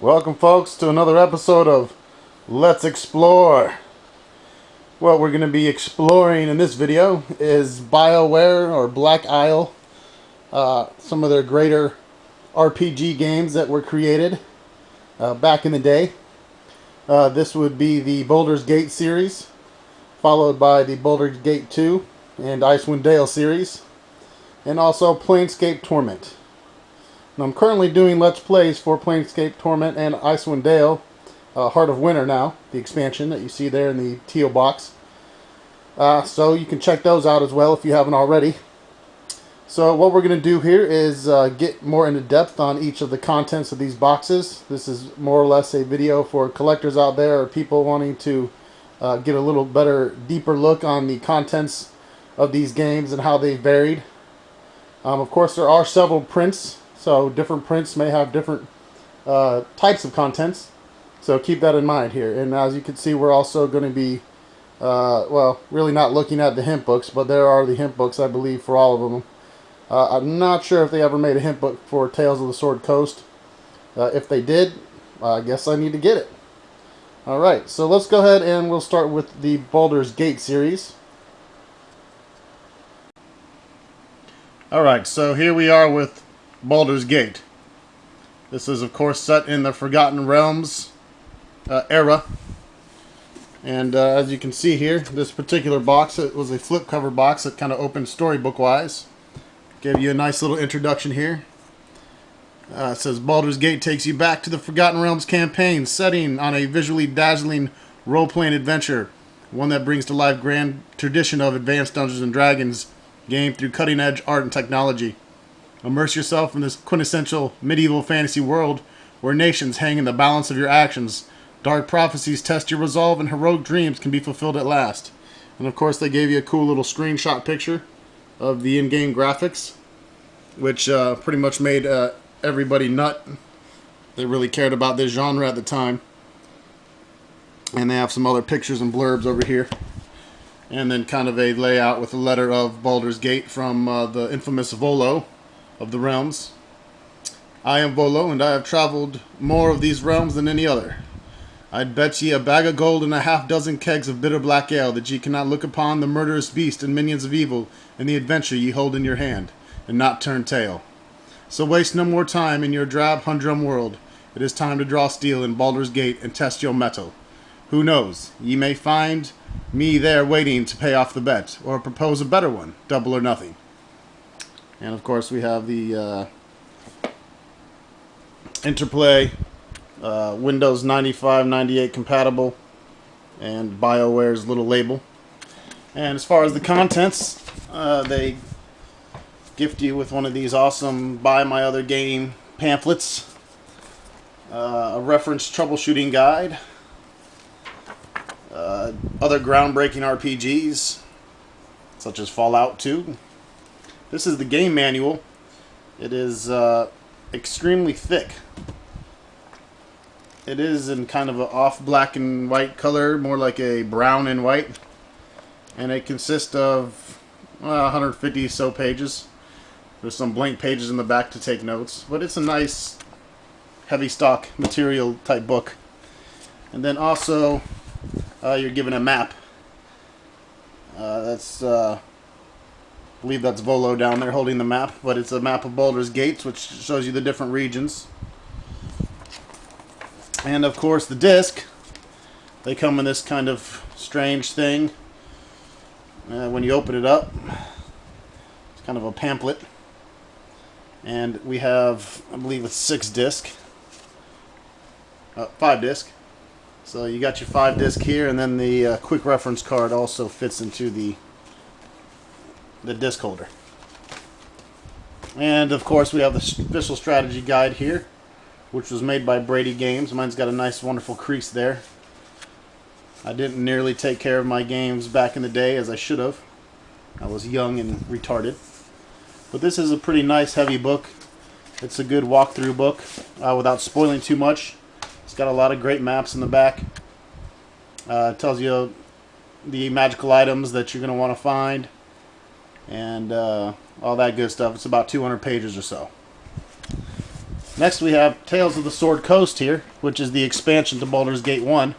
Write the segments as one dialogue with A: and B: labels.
A: Welcome, folks, to another episode of Let's Explore. What we're going to be exploring in this video is BioWare or Black Isle, some of their greater RPG games that were created back in the day. This would be the Baldur's Gate series, followed by the Baldur's Gate 2 and Icewind Dale series, and also Planescape Torment. Now, I'm currently doing Let's Plays for Planescape Torment and Icewind Dale, Heart of Winter now, the expansion that you see there in the teal box. So you can check those out as well if you haven't already. So what we're going to do here is get more into depth on each of the contents of these boxes. This is more or less a video for collectors out there or people wanting to get a little better, deeper look on the contents of these games and how they varied. Of course, there are several prints. So different prints may have different types of contents. So keep that in mind here. And as you can see, we're also going to be, well, really not looking at the hint books, but there are the hint books, I believe, for all of them. I'm not sure if they ever made a hint book for Tales of the Sword Coast. If they did, I guess I need to get it. Alright, so let's go ahead and we'll start with the Baldur's Gate series. Alright, so here we are with Baldur's Gate. This is, of course, set in the Forgotten Realms era. And as you can see here, this particular box, it was a flip cover box that kind of opened storybook-wise. Gave you a nice little introduction here. It says, Baldur's Gate takes you back to the Forgotten Realms campaign, setting on a visually dazzling role-playing adventure. One that brings to life grand tradition of advanced Dungeons & Dragons game through cutting-edge art and technology. Immerse yourself in this quintessential medieval fantasy world where nations hang in the balance of your actions. Dark prophecies test your resolve and heroic dreams can be fulfilled at last. And of course they gave you a cool little screenshot picture of the in-game graphics, which pretty much made everybody nut. They really cared about this genre at the time. And they have some other pictures and blurbs over here. And then kind of a layout with a letter of Baldur's Gate from the infamous Volo of the realms. I am Volo, and I have traveled more of these realms than any other. I'd bet ye a bag of gold and a half-dozen kegs of bitter black ale that ye cannot look upon the murderous beast and minions of evil in the adventure ye hold in your hand, and not turn tail. So waste no more time in your drab, humdrum world. It is time to draw steel in Baldur's Gate and test your mettle. Who knows, ye may find me there waiting to pay off the bet, or propose a better one, double or nothing. And of course we have the Interplay, Windows 95, 98 compatible, and BioWare's little label. And as far as the contents, they gift you with one of these awesome Buy My Other Game pamphlets, a reference troubleshooting guide, other groundbreaking RPGs, such as Fallout 2. This is the game manual. It is extremely thick. It is in kind of an off black and white color, more like a brown and white. And it consists of 150 so pages. There's some blank pages in the back to take notes. But it's a nice heavy stock material type book. And then also you're given a map. I believe that's Volo down there holding the map, but it's a map of Baldur's Gates, which shows you the different regions. And of course the disc. They come in this kind of strange thing. When you open it up, it's kind of a pamphlet. And we have, I believe it's 5 disc. So you got your 5 disc here, and then the quick reference card also fits into the disc holder. And of course we have the official strategy guide here, which was made by Brady Games. Mine's got a nice wonderful crease there. I didn't nearly take care of my games back in the day as I should have. I was young and retarded. But this is a pretty nice heavy book. It's a good walkthrough book without spoiling too much. It's got a lot of great maps in the back. It tells you the magical items that you're going to want to find. And all that good stuff. It's about 200 pages or so. Next we have Tales of the Sword Coast here, which is the expansion to Baldur's Gate 1.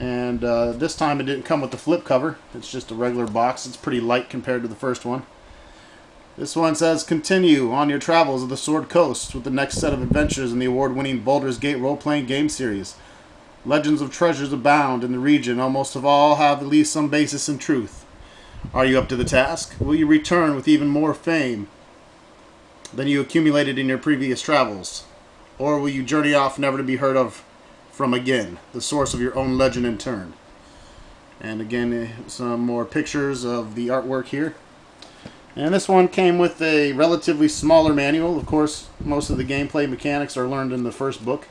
A: And this time it didn't come with the flip cover. It's just a regular box. It's pretty light compared to the first one. This one says, continue on your travels of the Sword Coast with the next set of adventures in the award-winning Baldur's Gate role-playing game series. Legends of treasures abound in the region. Almost of all have at least some basis in truth. Are you up to the task? Will you return with even more fame than you accumulated in your previous travels? Or will you journey off never to be heard of from again, the source of your own legend in turn? And again, some more pictures of the artwork here. And this one came with a relatively smaller manual. Of course, most of the gameplay mechanics are learned in the first book,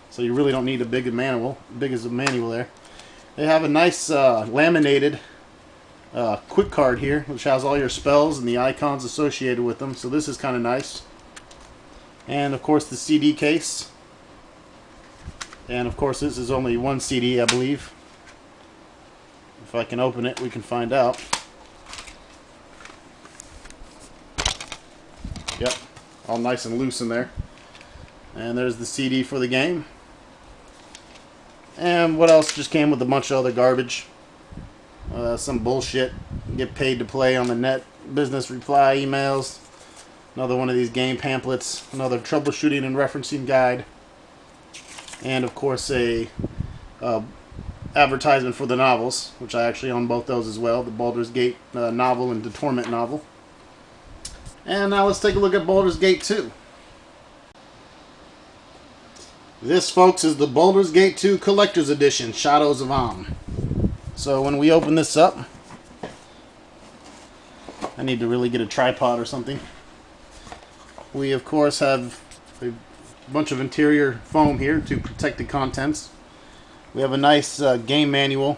A: so you really don't need a big manual. Big as a manual there. They have a nice laminated quick card here, which has all your spells and the icons associated with them. So this is kind of nice. And of course, the CD case. And of course, this is only one CD, I believe. If I can open it, we can find out. Yep, all nice and loose in there. And there's the CD for the game. And what else just came with a bunch of other garbage. Some bullshit. Get paid to play on the net. Business reply emails. Another one of these game pamphlets. Another troubleshooting and referencing guide. And of course a advertisement for the novels, which I actually own both those as well. The Baldur's Gate novel and the Torment novel. And now let's take a look at Baldur's Gate 2. This, folks, is the Baldur's Gate 2 Collector's Edition, Shadows of Amn. So when we open this up, I need to really get a tripod or something. We, of course, have a bunch of interior foam here to protect the contents. We have a nice game manual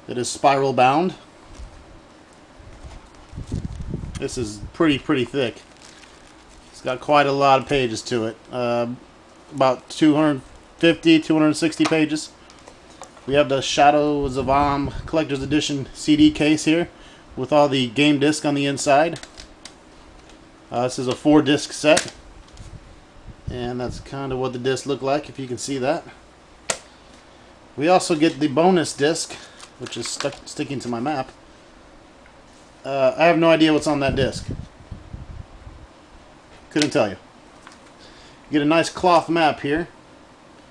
A: that is spiral bound. This is pretty thick. It's got quite a lot of pages to it. About 250, 260 pages. We have the Shadows of Amn Collector's Edition CD case here with all the game disc on the inside. This is a 4-disc set. And that's kind of what the discs look like, if you can see that. We also get the bonus disc, which is sticking to my map. I have no idea what's on that disc. Couldn't tell you. You get a nice cloth map here,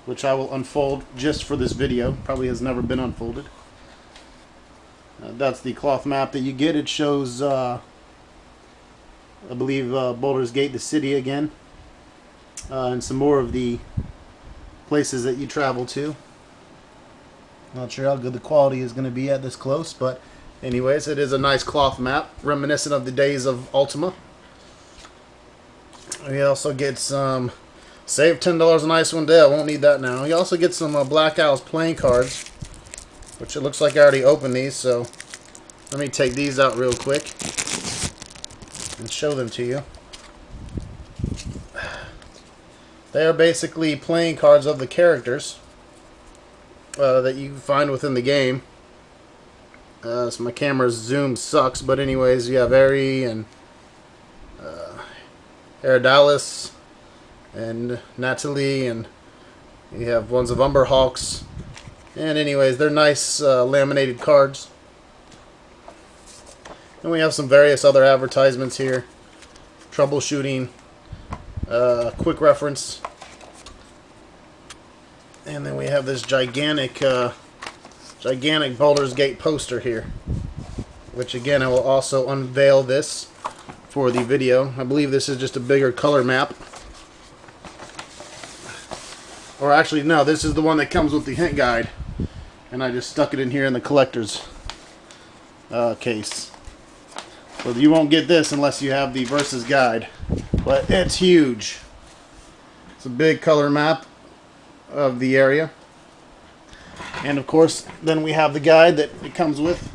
A: which I will unfold just for this video. Probably has never been unfolded. That's the cloth map that you get. It shows, I believe, Baldur's Gate, the city again. And some more of the places that you travel to. Not sure how good the quality is going to be at this close, but anyways, it is a nice cloth map, reminiscent of the days of Ultima. We also get some save $10 on Icewind. I won't need that now. You also get some Black Owl's playing cards, which it looks like I already opened these, so let me take these out real quick and show them to you. They are basically playing cards of the characters that you find within the game. So my camera's zoom sucks, but anyways, you have Aerie and Eridalis and Natalie, and you have ones of Umberhawks. And anyways, they're nice laminated cards. And we have some various other advertisements here. Troubleshooting, quick reference. And then we have this gigantic Baldur's Gate poster here, which again I will also unveil this for the video. I believe this is just a bigger color map. Or actually no, this is the one that comes with the hint guide, and I just stuck it in here in the collector's case. So you won't get this unless you have the Versus guide, but it's huge. It's a big color map of the area. And of course, then we have the guide that it comes with,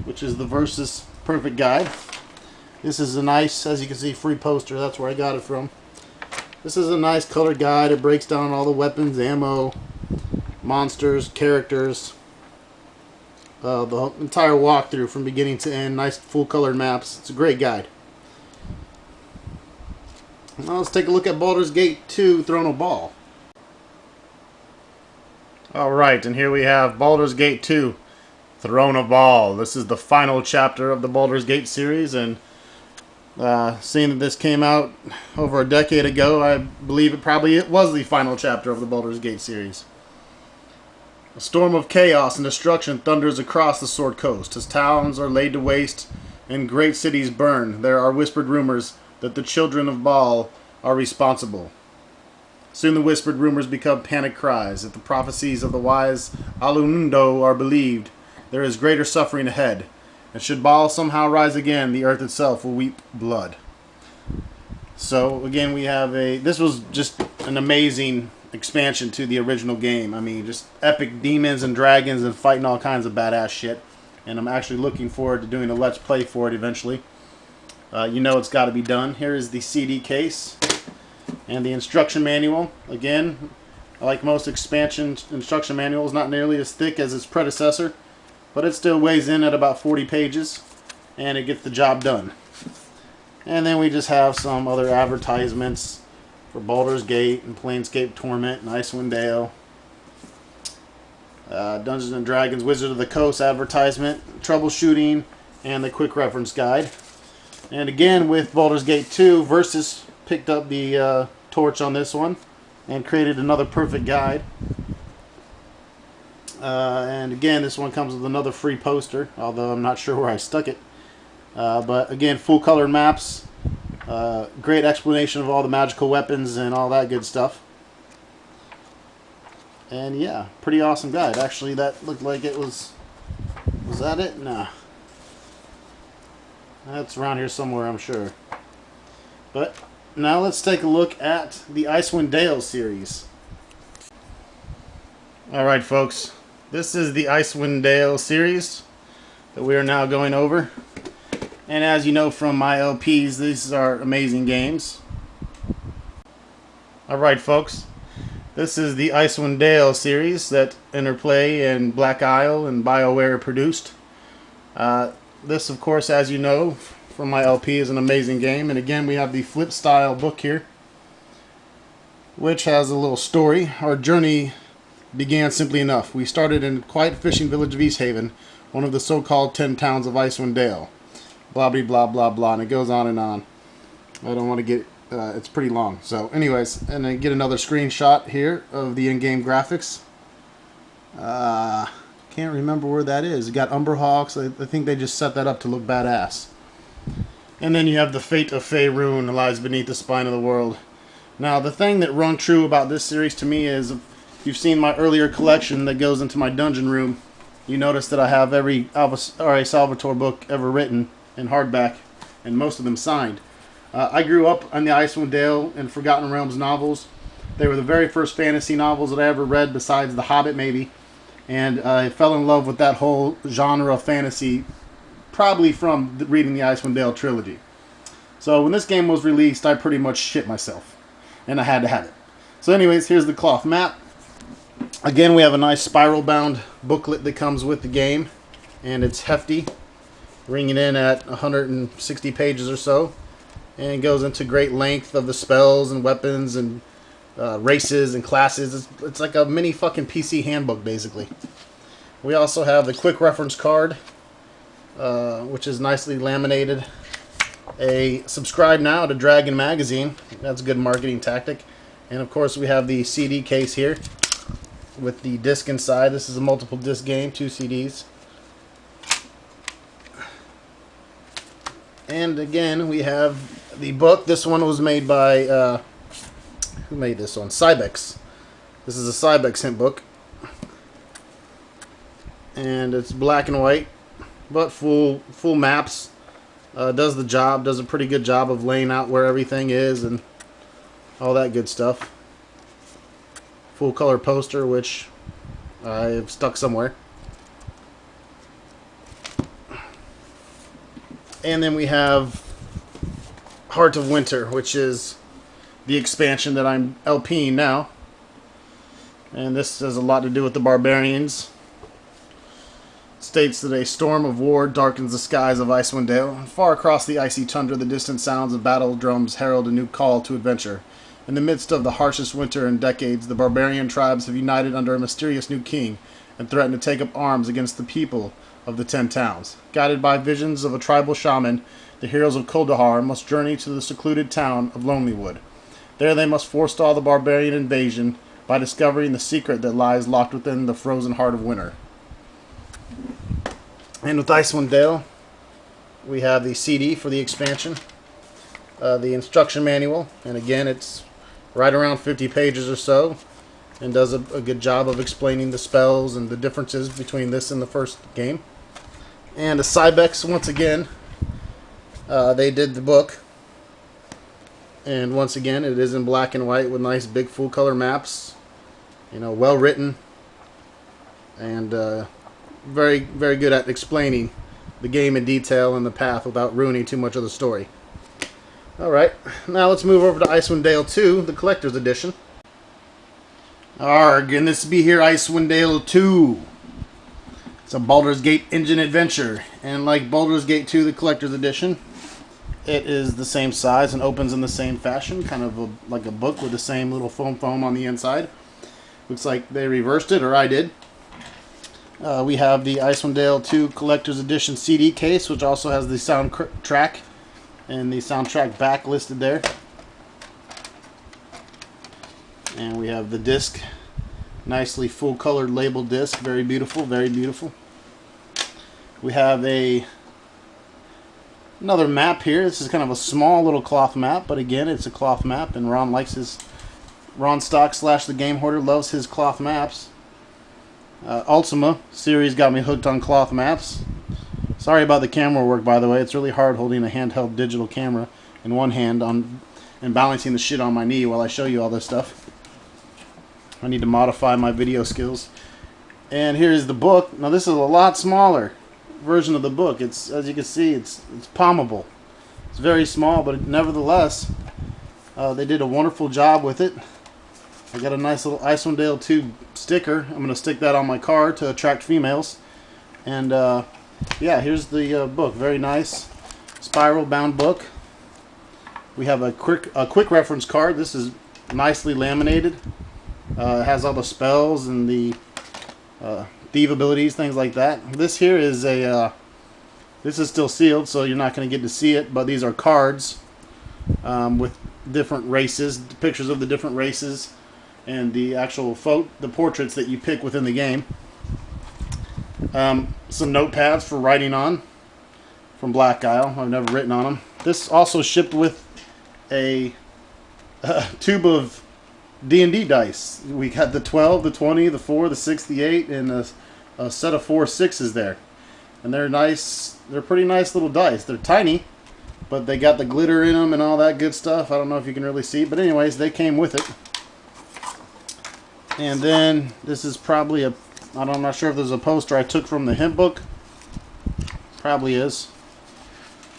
A: which is the Versus Perfect Guide. This is a nice, as you can see, free poster. That's where I got it from. This is a nice colored guide. It breaks down all the weapons, ammo, monsters, characters, the entire walkthrough from beginning to end. Nice full colored maps. It's a great guide. Now let's take a look at Baldur's Gate 2, Throne of Baal. Alright, and here we have Baldur's Gate 2, Throne of Baal. This is the final chapter of the Baldur's Gate series, and seeing that this came out over a decade ago, I believe it was the final chapter of the Baldur's Gate series. A storm of chaos and destruction thunders across the Sword Coast. As towns are laid to waste and great cities burn, there are whispered rumors that the children of Baal are responsible. Soon the whispered rumors become panic cries. If the prophecies of the wise Alunundo are believed, there is greater suffering ahead. And should Baal somehow rise again, the earth itself will weep blood. So again, we have this was just an amazing expansion to the original game. I mean, just epic demons and dragons and fighting all kinds of badass shit. And I'm actually looking forward to doing a Let's Play for it eventually. You know it's got to be done. Here is the CD case and the instruction manual. Again, like most expansion instruction manuals, not nearly as thick as its predecessor, but it still weighs in at about 40 pages, and it gets the job done. And then we just have some other advertisements for Baldur's Gate and Planescape Torment and Icewind Dale. Dungeons and Dragons Wizard of the Coast advertisement, troubleshooting, and the quick reference guide. And again, with Baldur's Gate 2, Versus picked up the torch on this one and created another perfect guide. And again, this one comes with another free poster, although I'm not sure where I stuck it. But again, full color maps, great explanation of all the magical weapons and all that good stuff. And yeah, pretty awesome guide. Actually, that looked like it was that it? Nah. That's around here somewhere, I'm sure. But now let's take a look at the Icewind Dale series. Alright folks, this is the Icewind Dale series that we are now going over. And as you know from my LPs, these are amazing games. Alright folks, this is the Icewind Dale series that Interplay and Black Isle and BioWare produced. This, of course, as you know from my LP, is an amazing game. And again, we have the flip style book here, which has a little story. Our journey began simply enough. We started in a quiet fishing village of East Haven, one of the so-called 10 towns of Icewind Dale. Blah, blah, blah, blah, blah, and it goes on and on. I don't want to get... it's pretty long. So, anyways, and then get another screenshot here of the in-game graphics. Can't remember where that is. You got Umberhawks. I think they just set that up to look badass. And then you have the fate of Faerun lies beneath the spine of the world. Now, the thing that rung true about this series to me is, if you've seen my earlier collection that goes into my dungeon room, you notice that I have every R.A. Salvatore book ever written in hardback, and most of them signed. I grew up on the Icewind Dale and Forgotten Realms novels. They were the very first fantasy novels that I ever read, besides The Hobbit, maybe. And I fell in love with that whole genre of fantasy, probably from reading the Icewind Dale trilogy. So when this game was released, I pretty much shit myself, and I had to have it. So anyways, here's the cloth map. Again, we have a nice spiral-bound booklet that comes with the game, and it's hefty, ringing in at 160 pages or so, and goes into great length of the spells and weapons and races and classes. It's like a mini fucking PC handbook, basically. We also have the quick reference card, which is nicely laminated. A subscribe now to Dragon Magazine. That's a good marketing tactic. And of course we have the CD case here with the disc inside. This is a multiple disc game, 2 CDs. And again, we have the book. This one was made by who made this one? Cybex. This is a Cybex hint book. And it's black and white, but full maps. Does the job, does a pretty good job of laying out where everything is and all that good stuff. Full color poster, which I've stuck somewhere. And then we have Heart of Winter, which is the expansion that I'm LPing now. And this has a lot to do with the barbarians. states that a storm of war darkens the skies of Icewind Dale. Far across the icy tundra, the distant sounds of battle drums herald a new call to adventure. In the midst of the harshest winter in decades, the barbarian tribes have united under a mysterious new king and threaten to take up arms against the people of the 10 towns. Guided by visions of a tribal shaman, the heroes of Kuldahar must journey to the secluded town of Lonelywood. There they must forestall the barbarian invasion by discovering the secret that lies locked within the frozen heart of winter. And with Icewind Dale, we have the CD for the expansion, the instruction manual, and again it's right around 50 pages or so, and does a good job of explaining the spells and the differences between this and the first game. And the Cybex, once again, they did the book, and once again it is in black and white with nice big full color maps, you know, well written, and very, very good at explaining the game in detail and the path without ruining too much of the story. Alright, now let's move over to Icewind Dale 2, the Collector's Edition. Arg, and this be here Icewind Dale 2. It's a Baldur's Gate engine adventure, and like Baldur's Gate 2, the Collector's Edition, it is the same size and opens in the same fashion, kind of like a book with the same little foam on the inside. Looks like they reversed it, or I did. We have the Icewind Dale 2 Collector's Edition CD case, which also has the soundtrack and the soundtrack back listed there. And we have the disc, nicely full-colored labeled disc, very beautiful, very beautiful. We have another map here. This is kind of a small little cloth map, but again, it's a cloth map, and Ron Stock / the Game Hoarder loves his cloth maps. Ultima series got me hooked on cloth maps. Sorry about the camera work, by the way. It's really hard holding a handheld digital camera in one hand and balancing the shit on my knee while I show you all this stuff. I need to modify my video skills. And here's the book. Now this is a lot smaller version of the book. It's, as you can see, it's palmable. It's very small, but nevertheless, they did a wonderful job with it. I got a nice little Icewind Dale 2 sticker. I'm going to stick that on my car to attract females. And yeah, here's the book. Very nice spiral bound book. We have a quick reference card. This is nicely laminated. It has all the spells and the thief abilities, things like that. This here is this is still sealed, so you're not going to get to see it, but these are cards with different races, pictures of the different races, and the actual the portraits that you pick within the game. Some notepads for writing on from Black Isle. I've never written on them. This also shipped with a tube of D&D dice. We got the 12, the 20, the 4, the 6, the 8, and a set of 4 6s there. And they're nice. They're pretty nice little dice. They're tiny, but they got the glitter in them and all that good stuff. I don't know if you can really see, but anyways, they came with it. And then this is probably I'm not sure if there's a poster I took from the hint book. Probably is.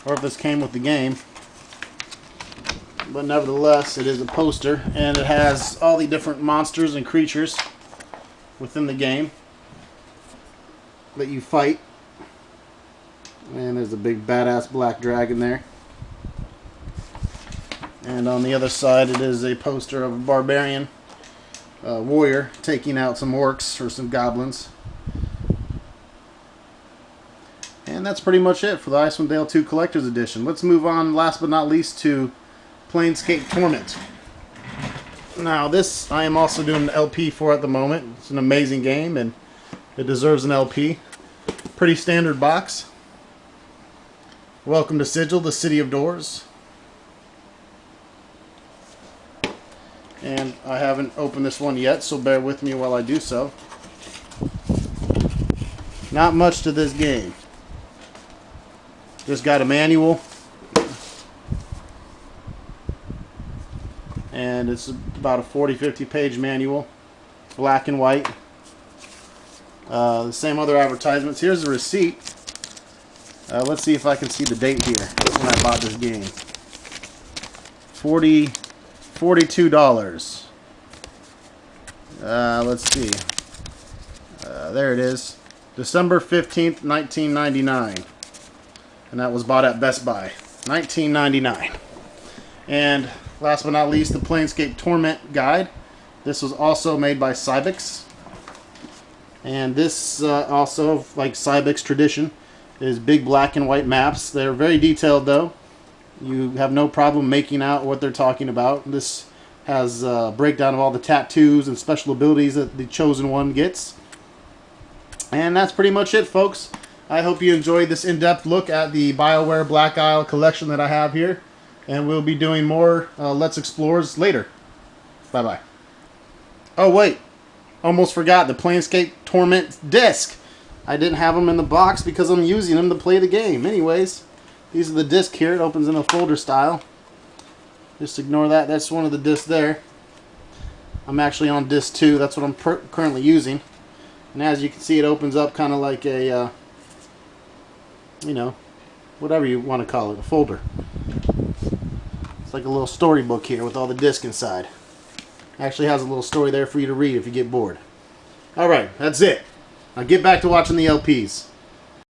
A: Or if this came with the game. But nevertheless, it is a poster, and it has all the different monsters and creatures within the game that you fight. And there's a big badass black dragon there. And on the other side, it is a poster of a barbarian warrior taking out some orcs or some goblins. And that's pretty much it for the Icewind Dale 2 Collector's Edition. Let's move on, last but not least, to Planescape Torment. Now this I am also doing an LP for at the moment. It's an amazing game and it deserves an LP. Pretty standard box. Welcome to Sigil, the City of Doors. And I haven't opened this one yet, so bear with me while I do so. Not much to this game. Just got a manual. And it's about a 40-50 page manual. Black and white. The same other advertisements. Here's the receipt. Let's see if I can see the date here when I bought this game. $42. Let's see. There it is. December 15th, 1999. And that was bought at Best Buy. 1999. And last but not least, the Planescape Torment guide. This was also made by Cybex. And this also, like Cybex tradition, is big black and white maps. They're very detailed though. You have no problem making out what they're talking about. This has a breakdown of all the tattoos and special abilities that the chosen one gets. And that's pretty much it, folks. I hope you enjoyed this in-depth look at the BioWare Black Isle collection that I have here. And we'll be doing more Let's Explores later. Bye-bye. Oh, wait. Almost forgot the Planescape Torment disc. I didn't have them in the box because I'm using them to play the game. Anyways, these are the disc here. It opens in a folder style. Just ignore that. That's one of the discs there. I'm actually on disc 2. That's what I'm currently using. And as you can see, it opens up kind of like a, you know, whatever you want to call it, a folder. It's like a little storybook here with all the discs inside. Actually has a little story there for you to read if you get bored. Alright, that's it. Now get back to watching the LPs.